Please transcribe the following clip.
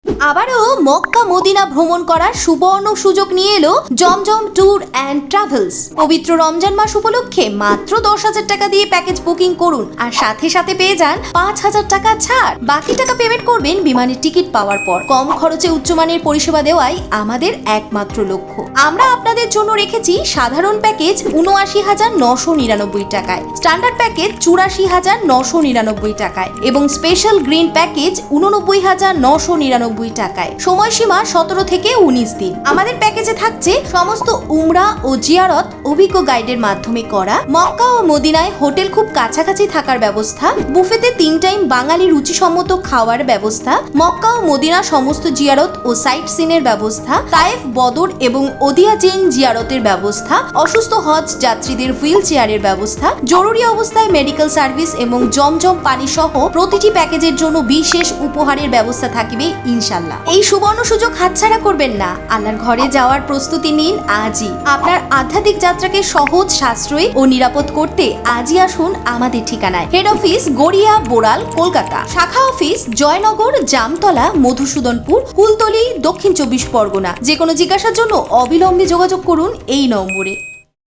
আবারও Mecca Medina ভ্রমণ করার সুবর্ণ সুযোগ নিয়ে এলো জমজম ট্যুর অ্যান্ড ট্রাভেলস। পবিত্র রমজান মাস উপলক্ষে মাত্র 10,000 টাকা দিয়ে প্যাকেজ বুকিং করুন আর সাথে সাথে পেয়ে যান 5,000 টাকা ছাড়। বাকি টাকা পেমেন্ট করবেন বিমানের টিকিট পাওয়ার পর। কম খরচে উচ্চমানের পরিষেবা দেওয়াই আমাদের একমাত্র লক্ষ্য। আমরা আপনাদের জন্য রেখেছি সাধারণ প্যাকেজ 79,999 টাকায়, স্ট্যান্ডার্ড প্যাকেজ 84,999 টাকায় এবং স্পেশাল গ্রিন প্যাকেজ 89,999 টাকায়। সময়সীমা 17 থেকে 19 দিন। আমাদের প্যাকেজে থাকছে সমস্ত উমরা ও জিয়ারত অভিজ্ঞ গাইডের মাধ্যমে করা। মক্কা ও মদিনায় হোটেল খুব কাছাকাছি থাকার ব্যবস্থা, বুফেতে 3 টাইম বাঙালি রুচিসম্মত খাওয়ার ব্যবস্থা, মক্কা ও মদিনা সমস্ত জিয়ারত ও সাইট সিনের ব্যবস্থা, তায়েফ বদর এবং ওদিয়াজেন জিয়ারতের ব্যবস্থা, অসুস্থ হজ যাত্রীদের হুইল চেয়ারের ব্যবস্থা, জরুরি অবস্থায় মেডিকেল সার্ভিস এবং জমজম পানি সহ প্রতিটি প্যাকেজের জন্য বিশেষ উপহারের ব্যবস্থা থাকবে ইনশাআল্লাহ। এই সুবর্ণ সুযোগ হাতছাড়া করবেন না। আল্লাহর ঘরে যাওয়ার প্রস্তুতি নিন আজই। আপনার আধ্যাত্মিক যাত্রাকে সহজ, সাশ্রয়ী ও নিরাপদ করতে আজই আসুন আমাদের ঠিকানায়। হেড অফিস গড়িয়া, বোড়াল, কলকাতা। শাখা অফিস জয়নগর, জামতলা, মধুসূদনপুর, কুলতলি, দক্ষিণ 24 পরগনা। যে কোনো জিজ্ঞাসার জন্য অবিলম্বে যোগাযোগ করুন এই নম্বরে।